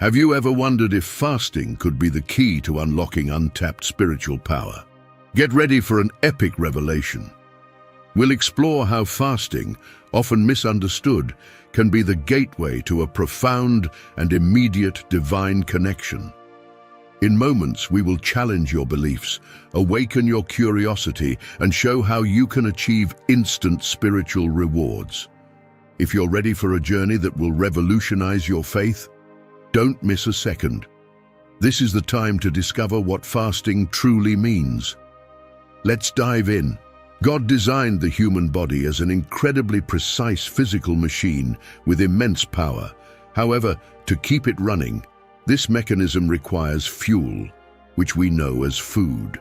Have you ever wondered if fasting could be the key to unlocking untapped spiritual power? Get ready for an epic revelation. We'll explore how fasting, often misunderstood, can be the gateway to a profound and immediate divine connection. In moments, we will challenge your beliefs, awaken your curiosity, and show how you can achieve instant spiritual rewards. If you're ready for a journey that will revolutionize your faith, don't miss a second. This is the time to discover what fasting truly means. Let's dive in. God designed the human body as an incredibly precise physical machine with immense power. However, to keep it running, this mechanism requires fuel, which we know as food.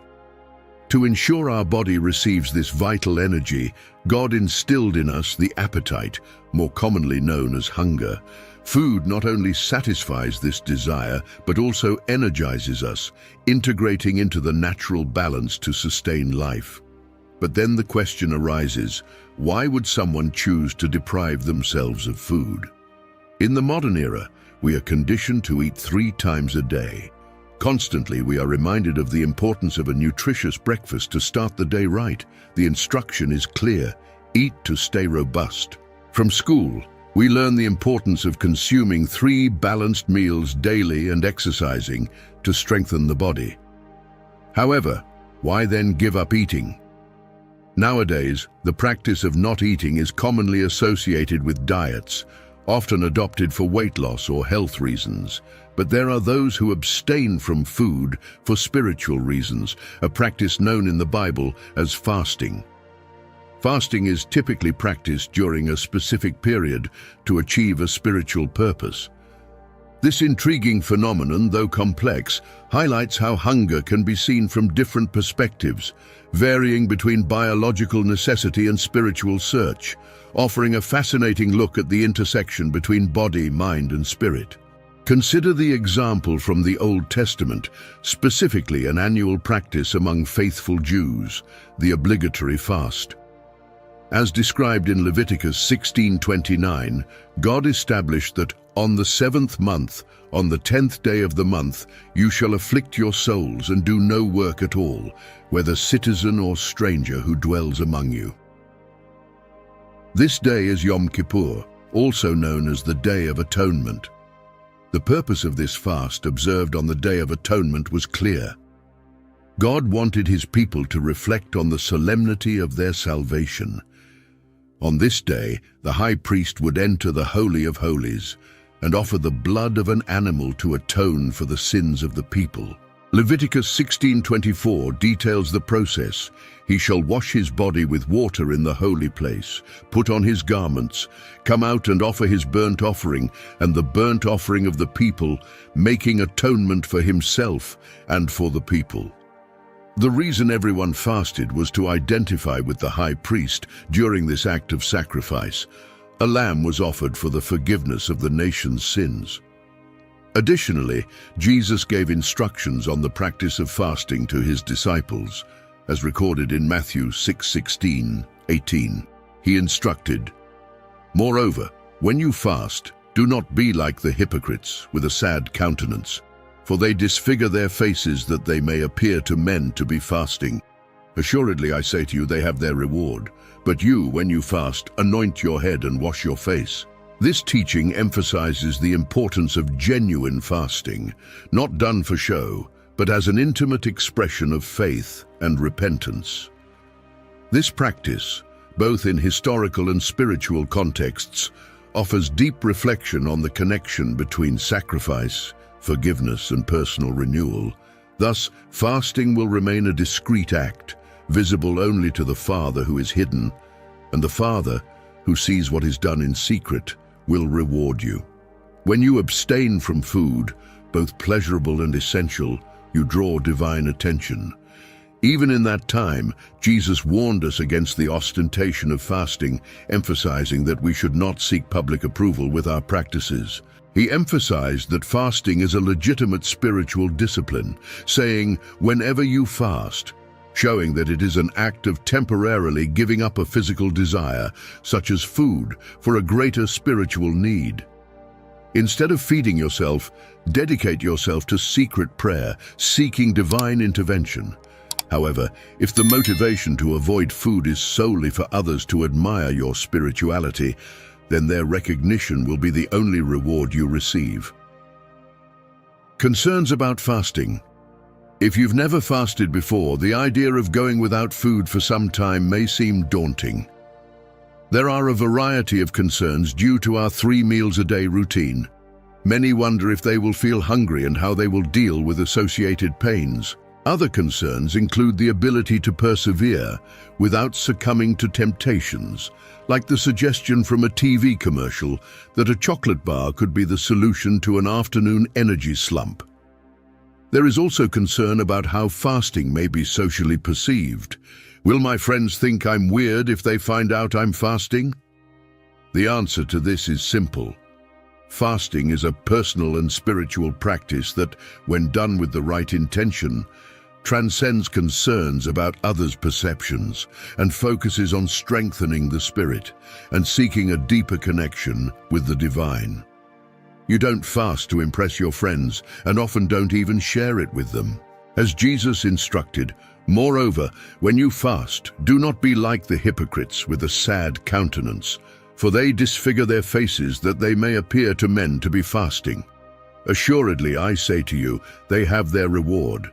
To ensure our body receives this vital energy, God instilled in us the appetite, more commonly known as hunger. Food not only satisfies this desire, but also energizes us, integrating into the natural balance to sustain life. But then the question arises, why would someone choose to deprive themselves of food? In the modern era, we are conditioned to eat 3 times a day. Constantly, we are reminded of the importance of a nutritious breakfast to start the day right. The instruction is clear: eat to stay robust. From school, we learn the importance of consuming 3 balanced meals daily and exercising to strengthen the body. However, why then give up eating? Nowadays, the practice of not eating is commonly associated with diets, often adopted for weight loss or health reasons. But there are those who abstain from food for spiritual reasons, a practice known in the Bible as fasting. Fasting is typically practiced during a specific period to achieve a spiritual purpose. This intriguing phenomenon, though complex, highlights how hunger can be seen from different perspectives, varying between biological necessity and spiritual search, offering a fascinating look at the intersection between body, mind, and spirit. Consider the example from the Old Testament, specifically an annual practice among faithful Jews, the obligatory fast. As described in Leviticus 16:29, God established that on the 7th month, on the 10th day of the month, you shall afflict your souls and do no work at all, whether citizen or stranger who dwells among you. This day is Yom Kippur, also known as the Day of Atonement. The purpose of this fast observed on the Day of Atonement was clear. God wanted his people to reflect on the solemnity of their salvation. On this day, the high priest would enter the Holy of Holies and offer the blood of an animal to atone for the sins of the people. Leviticus 16:24 details the process. He shall wash his body with water in the holy place, put on his garments, come out and offer his burnt offering and the burnt offering of the people, making atonement for himself and for the people. The reason everyone fasted was to identify with the high priest during this act of sacrifice. A lamb was offered for the forgiveness of the nation's sins. Additionally, Jesus gave instructions on the practice of fasting to his disciples, as recorded in Matthew 6:16-18. He instructed, "Moreover, when you fast, do not be like the hypocrites with a sad countenance, for they disfigure their faces that they may appear to men to be fasting. Assuredly, I say to you, they have their reward. But you, when you fast, anoint your head and wash your face." This teaching emphasizes the importance of genuine fasting, not done for show, but as an intimate expression of faith and repentance. This practice, both in historical and spiritual contexts, offers deep reflection on the connection between sacrifice, forgiveness, and personal renewal. Thus, fasting will remain a discreet act, visible only to the Father who is hidden, and the Father, who sees what is done in secret, will reward you. When you abstain from food, both pleasurable and essential, you draw divine attention. Even in that time, Jesus warned us against the ostentation of fasting, emphasizing that we should not seek public approval with our practices. He emphasized that fasting is a legitimate spiritual discipline, saying, "Whenever you fast," showing that it is an act of temporarily giving up a physical desire, such as food, for a greater spiritual need. Instead of feeding yourself, dedicate yourself to secret prayer, seeking divine intervention. However, if the motivation to avoid food is solely for others to admire your spirituality, then their recognition will be the only reward you receive. Concerns about fasting. If you've never fasted before, the idea of going without food for some time may seem daunting. There are a variety of concerns due to our 3 meals a day routine. Many wonder if they will feel hungry and how they will deal with associated pains. Other concerns include the ability to persevere without succumbing to temptations, like the suggestion from a TV commercial that a chocolate bar could be the solution to an afternoon energy slump. There is also concern about how fasting may be socially perceived. Will my friends think I'm weird if they find out I'm fasting? The answer to this is simple. Fasting is a personal and spiritual practice that, when done with the right intention, transcends concerns about others' perceptions and focuses on strengthening the spirit and seeking a deeper connection with the divine. You don't fast to impress your friends and often don't even share it with them. As Jesus instructed, moreover, when you fast, do not be like the hypocrites with a sad countenance, for they disfigure their faces that they may appear to men to be fasting. Assuredly, I say to you, they have their reward.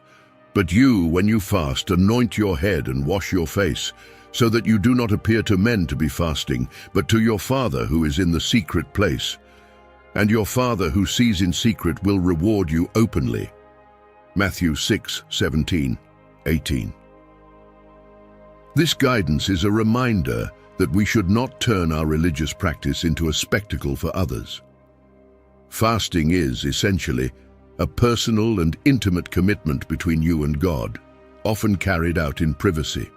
But you, when you fast, anoint your head and wash your face, so that you do not appear to men to be fasting, but to your Father who is in the secret place. And your Father who sees in secret will reward you openly. Matthew 6:17-18. This guidance is a reminder that we should not turn our religious practice into a spectacle for others. Fasting is, essentially, a personal and intimate commitment between you and God, often carried out in privacy.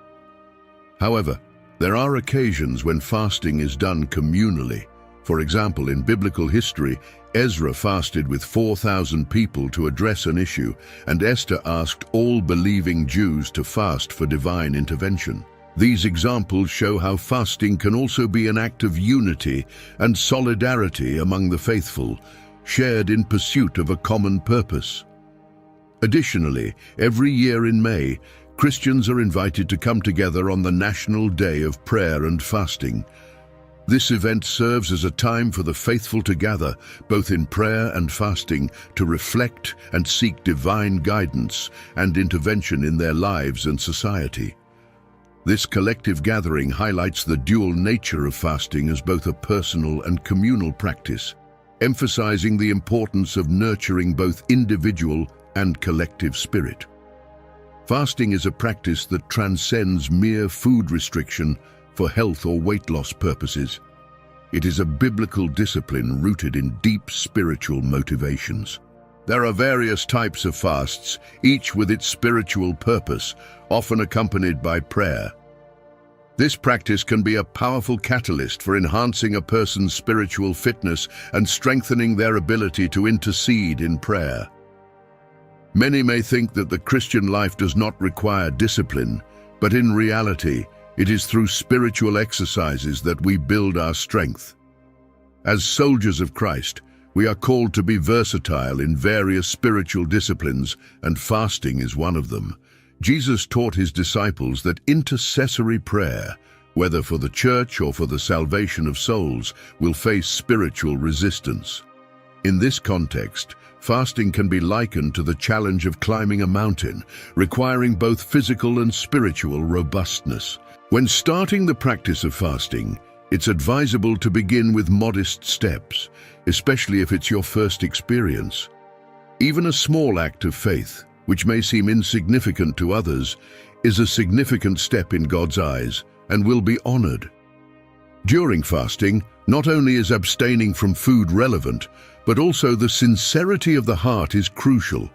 However, there are occasions when fasting is done communally. For example, in biblical history, Ezra fasted with 4,000 people to address an issue, and Esther asked all believing Jews to fast for divine intervention. These examples show how fasting can also be an act of unity and solidarity among the faithful, shared in pursuit of a common purpose. Additionally, every year in May, Christians are invited to come together on the National Day of Prayer and Fasting. This event serves as a time for the faithful to gather, both in prayer and fasting, to reflect and seek divine guidance and intervention in their lives and society. This collective gathering highlights the dual nature of fasting as both a personal and communal practice, emphasizing the importance of nurturing both individual and collective spirit. Fasting is a practice that transcends mere food restriction for health or weight loss purposes. It is a biblical discipline rooted in deep spiritual motivations. There are various types of fasts, each with its spiritual purpose, often accompanied by prayer. This practice can be a powerful catalyst for enhancing a person's spiritual fitness and strengthening their ability to intercede in prayer. Many may think that the Christian life does not require discipline, but in reality, it is through spiritual exercises that we build our strength. As soldiers of Christ, we are called to be versatile in various spiritual disciplines, and fasting is one of them. Jesus taught his disciples that intercessory prayer, whether for the church or for the salvation of souls, will face spiritual resistance. In this context, fasting can be likened to the challenge of climbing a mountain, requiring both physical and spiritual robustness. When starting the practice of fasting, it's advisable to begin with modest steps, especially if it's your first experience. Even a small act of faith, which may seem insignificant to others, is a significant step in God's eyes and will be honored. During fasting, not only is abstaining from food relevant, but also the sincerity of the heart is crucial.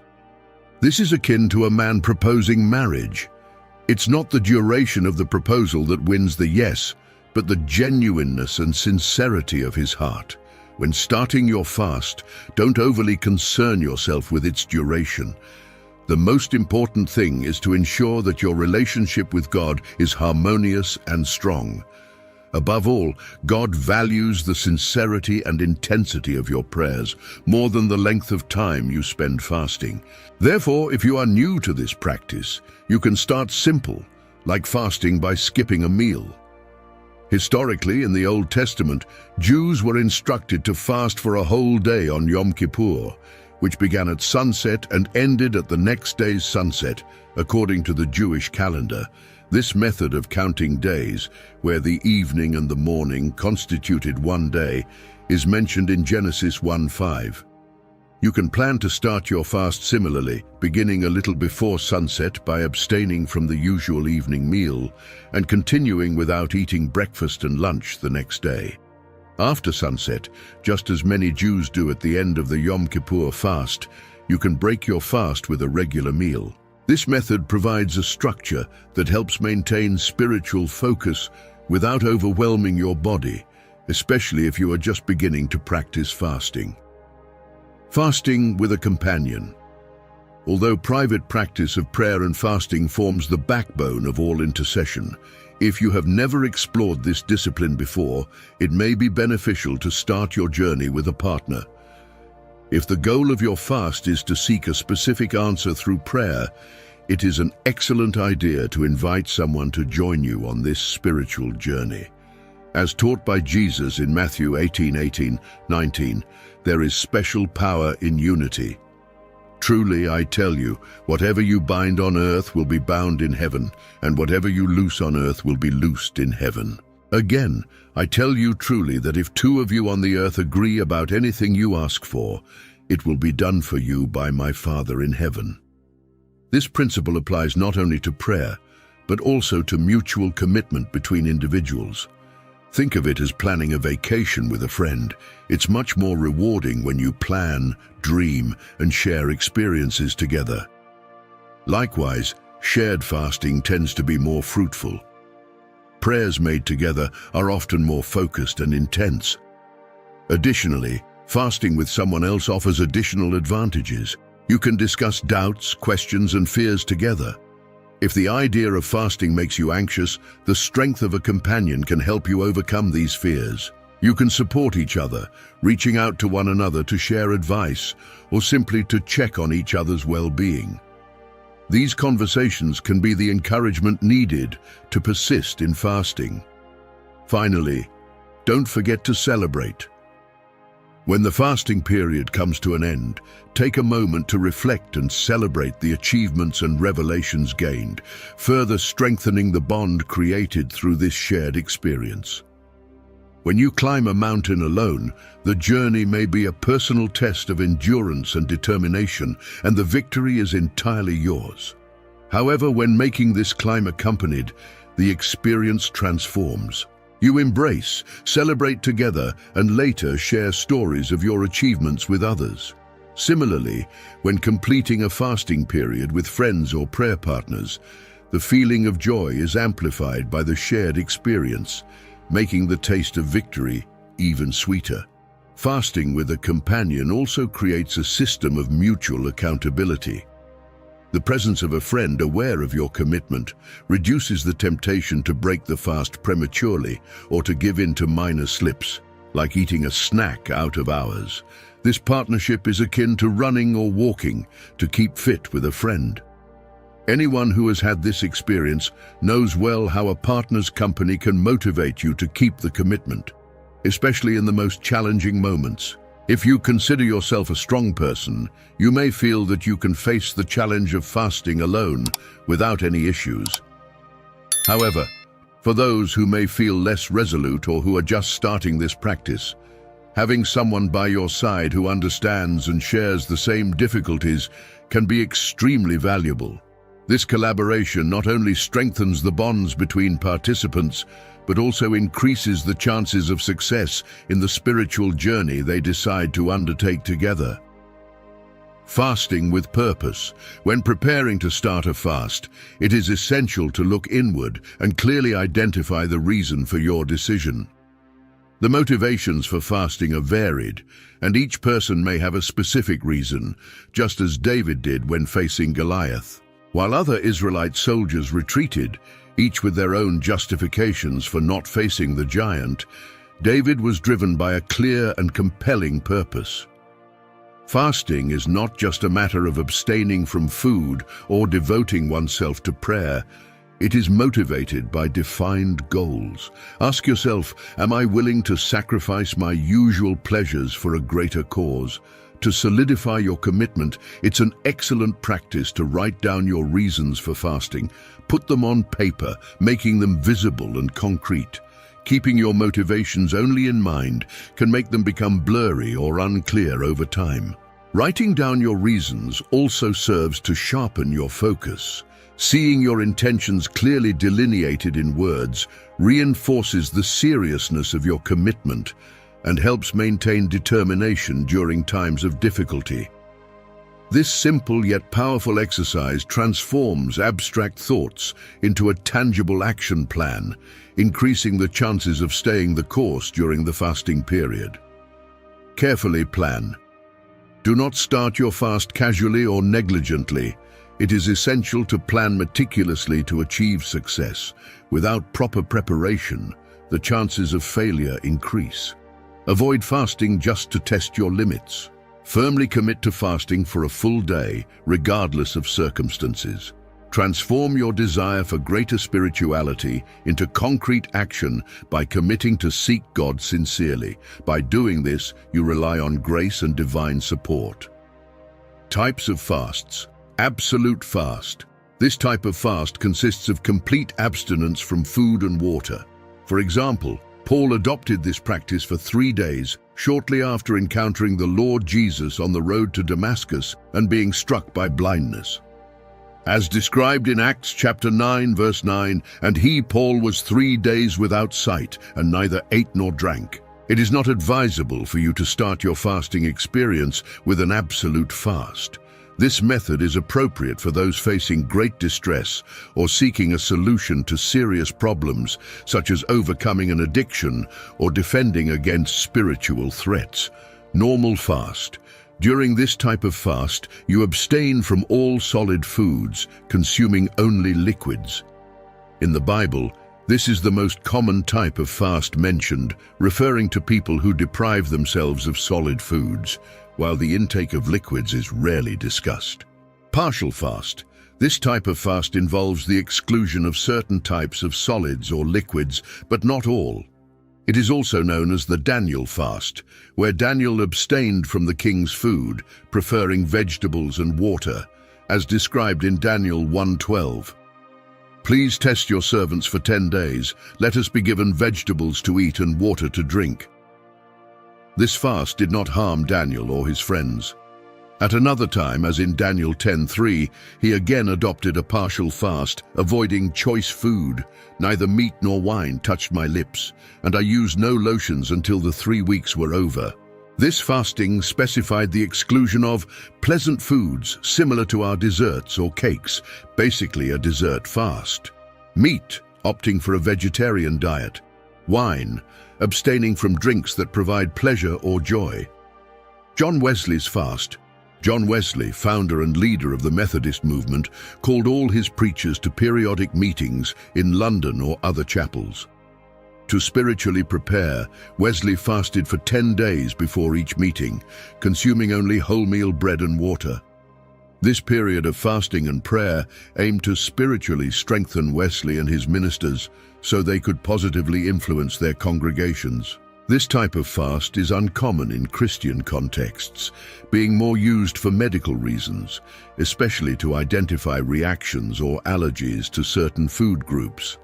This is akin to a man proposing marriage. It's not the duration of the proposal that wins the yes, but the genuineness and sincerity of his heart. When starting your fast, don't overly concern yourself with its duration. The most important thing is to ensure that your relationship with God is harmonious and strong. Above all, God values the sincerity and intensity of your prayers more than the length of time you spend fasting. Therefore, if you are new to this practice, you can start simple, like fasting by skipping a meal. Historically, in the Old Testament, Jews were instructed to fast for a whole day on Yom Kippur, which began at sunset and ended at the next day's sunset, according to the Jewish calendar. This method of counting days, where the evening and the morning constituted one day, is mentioned in Genesis 1:5. You can plan to start your fast similarly, beginning a little before sunset by abstaining from the usual evening meal and continuing without eating breakfast and lunch the next day. After sunset, just as many Jews do at the end of the Yom Kippur fast, you can break your fast with a regular meal. This method provides a structure that helps maintain spiritual focus without overwhelming your body, especially if you are just beginning to practice fasting. Fasting with a companion. Although private practice of prayer and fasting forms the backbone of all intercession, if you have never explored this discipline before, it may be beneficial to start your journey with a partner. If the goal of your fast is to seek a specific answer through prayer, it is an excellent idea to invite someone to join you on this spiritual journey. As taught by Jesus in Matthew 18:19, there is special power in unity. Truly, I tell you, whatever you bind on earth will be bound in heaven, and whatever you loose on earth will be loosed in heaven. Again, I tell you truly that if two of you on the earth agree about anything you ask for, it will be done for you by my Father in heaven. This principle applies not only to prayer, but also to mutual commitment between individuals. Think of it as planning a vacation with a friend. It's much more rewarding when you plan, dream, and share experiences together. Likewise, shared fasting tends to be more fruitful. Prayers made together are often more focused and intense. Additionally, fasting with someone else offers additional advantages. You can discuss doubts, questions, and fears together. If the idea of fasting makes you anxious, the strength of a companion can help you overcome these fears. You can support each other, reaching out to one another to share advice or simply to check on each other's well-being. These conversations can be the encouragement needed to persist in fasting. Finally, don't forget to celebrate. When the fasting period comes to an end, take a moment to reflect and celebrate the achievements and revelations gained, further strengthening the bond created through this shared experience. When you climb a mountain alone, the journey may be a personal test of endurance and determination, and the victory is entirely yours. However, when making this climb accompanied, the experience transforms. You embrace, celebrate together, and later share stories of your achievements with others. Similarly, when completing a fasting period with friends or prayer partners, the feeling of joy is amplified by the shared experience, making the taste of victory even sweeter. Fasting with a companion also creates a system of mutual accountability. The presence of a friend aware of your commitment reduces the temptation to break the fast prematurely or to give in to minor slips, like eating a snack out of hours. This partnership is akin to running or walking to keep fit with a friend. Anyone who has had this experience knows well how a partner's company can motivate you to keep the commitment, especially in the most challenging moments. If you consider yourself a strong person, you may feel that you can face the challenge of fasting alone without any issues. However, for those who may feel less resolute or who are just starting this practice, having someone by your side who understands and shares the same difficulties can be extremely valuable. This collaboration not only strengthens the bonds between participants, but also increases the chances of success in the spiritual journey they decide to undertake together. Fasting with purpose. When preparing to start a fast, it is essential to look inward and clearly identify the reason for your decision. The motivations for fasting are varied, and each person may have a specific reason, just as David did when facing Goliath. While other Israelite soldiers retreated, each with their own justifications for not facing the giant, David was driven by a clear and compelling purpose. Fasting is not just a matter of abstaining from food or devoting oneself to prayer. It is motivated by defined goals. Ask yourself, am I willing to sacrifice my usual pleasures for a greater cause? To solidify your commitment, it's an excellent practice to write down your reasons for fasting. Put them on paper, making them visible and concrete. Keeping your motivations only in mind can make them become blurry or unclear over time. Writing down your reasons also serves to sharpen your focus. Seeing your intentions clearly delineated in words reinforces the seriousness of your commitment and helps maintain determination during times of difficulty. This simple yet powerful exercise transforms abstract thoughts into a tangible action plan, increasing the chances of staying the course during the fasting period. Carefully plan. Do not start your fast casually or negligently. It is essential to plan meticulously to achieve success. Without proper preparation, the chances of failure increase. Avoid fasting just to test your limits. Firmly commit to fasting for a full day, regardless of circumstances. Transform your desire for greater spirituality into concrete action by committing to seek God sincerely. By doing this, you rely on grace and divine support. Types of fasts. Absolute fast. This type of fast consists of complete abstinence from food and water. For example, Paul adopted this practice for 3 days, shortly after encountering the Lord Jesus on the road to Damascus and being struck by blindness. As described in Acts chapter 9, verse 9, "And he, Paul, was 3 days without sight, and neither ate nor drank." It is not advisable for you to start your fasting experience with an absolute fast. This method is appropriate for those facing great distress or seeking a solution to serious problems, such as overcoming an addiction or defending against spiritual threats. Normal fast. During this type of fast, you abstain from all solid foods, consuming only liquids. In the Bible, this is the most common type of fast mentioned, referring to people who deprive themselves of solid foods, while the intake of liquids is rarely discussed. Partial fast. This type of fast involves the exclusion of certain types of solids or liquids, but not all. It is also known as the Daniel fast, where Daniel abstained from the king's food, preferring vegetables and water, as described in Daniel 1:12. "Please test your servants for 10 days. Let us be given vegetables to eat and water to drink." This fast did not harm Daniel or his friends. At another time, as in Daniel 10:3, he again adopted a partial fast, avoiding choice food. "Neither meat nor wine touched my lips, and I used no lotions until the 3 weeks were over." This fasting specified the exclusion of pleasant foods similar to our desserts or cakes, basically a dessert fast. Meat, opting for a vegetarian diet. Wine, abstaining from drinks that provide pleasure or joy. John Wesley's fast. John Wesley, founder and leader of the Methodist movement, called all his preachers to periodic meetings in London or other chapels. To spiritually prepare, Wesley fasted for 10 days before each meeting, consuming only wholemeal bread and water. This period of fasting and prayer aimed to spiritually strengthen Wesley and his ministers so they could positively influence their congregations. This type of fast is uncommon in Christian contexts, being more used for medical reasons, especially to identify reactions or allergies to certain food groups.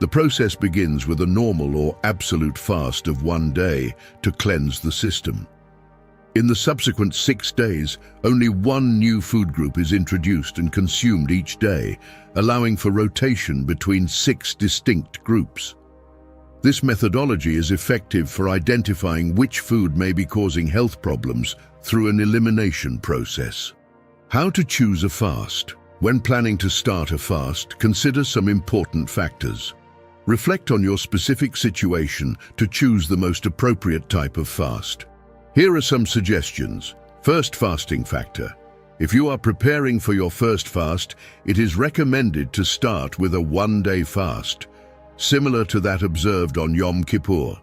The process begins with a normal or absolute fast of 1 day to cleanse the system. In the subsequent 6 days, only 1 new food group is introduced and consumed each day, allowing for rotation between 6 distinct groups. This methodology is effective for identifying which food may be causing health problems through an elimination process. How to choose a fast. When planning to start a fast, consider some important factors. Reflect on your specific situation to choose the most appropriate type of fast. Here are some suggestions. First, fasting factor. If you are preparing for your first fast, it is recommended to start with a one-day fast, similar to that observed on Yom Kippur.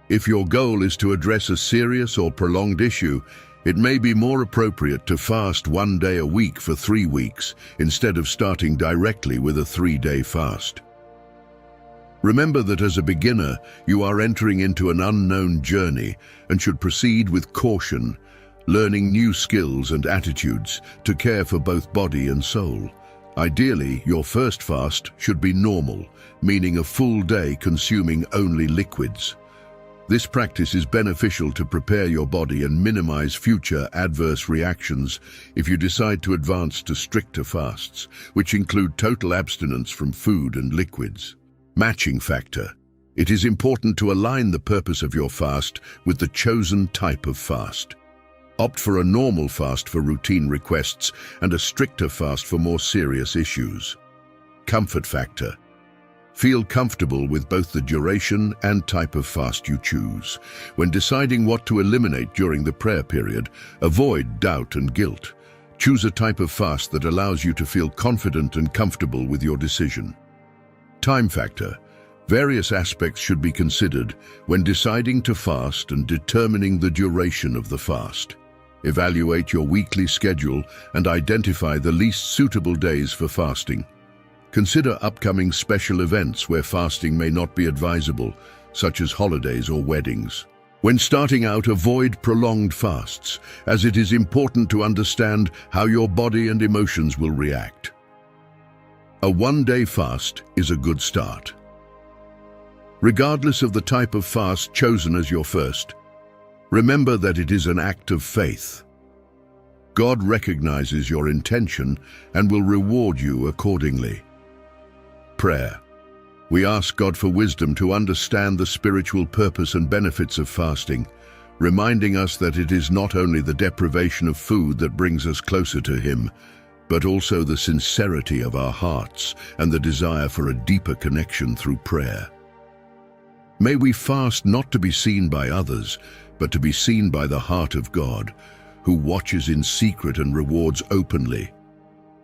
If your goal is to address a serious or prolonged issue, it may be more appropriate to fast one day a week for 3 weeks, instead of starting directly with a 3-day fast. Remember that as a beginner, you are entering into an unknown journey and should proceed with caution, learning new skills and attitudes to care for both body and soul. Ideally, your first fast should be normal, meaning a full day consuming only liquids. This practice is beneficial to prepare your body and minimize future adverse reactions if you decide to advance to stricter fasts, which include total abstinence from food and liquids. Matching factor. It is important to align the purpose of your fast with the chosen type of fast. Opt for a normal fast for routine requests and a stricter fast for more serious issues. Comfort factor. Feel comfortable with both the duration and type of fast you choose. When deciding what to eliminate during the prayer period, avoid doubt and guilt. Choose a type of fast that allows you to feel confident and comfortable with your decision. Time factor. Various aspects should be considered when deciding to fast and determining the duration of the fast. Evaluate your weekly schedule and identify the least suitable days for fasting. Consider upcoming special events where fasting may not be advisable, such as holidays or weddings. When starting out, avoid prolonged fasts, as it is important to understand how your body and emotions will react. A one-day fast is a good start. Regardless of the type of fast chosen as your first, remember that it is an act of faith. God recognizes your intention and will reward you accordingly. Prayer. We ask God for wisdom to understand the spiritual purpose and benefits of fasting, reminding us that it is not only the deprivation of food that brings us closer to Him, but also the sincerity of our hearts and the desire for a deeper connection through prayer. May we fast not to be seen by others, but to be seen by the heart of God, who watches in secret and rewards openly.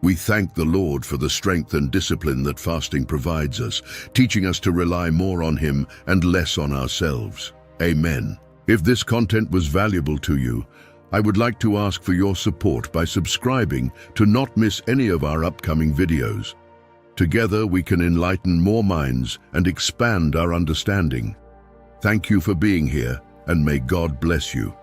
We thank the Lord for the strength and discipline that fasting provides us, teaching us to rely more on Him and less on ourselves. Amen. If this content was valuable to you, I would like to ask for your support by subscribing to not miss any of our upcoming videos. Together we can enlighten more minds and expand our understanding. Thank you for being here, and may God bless you.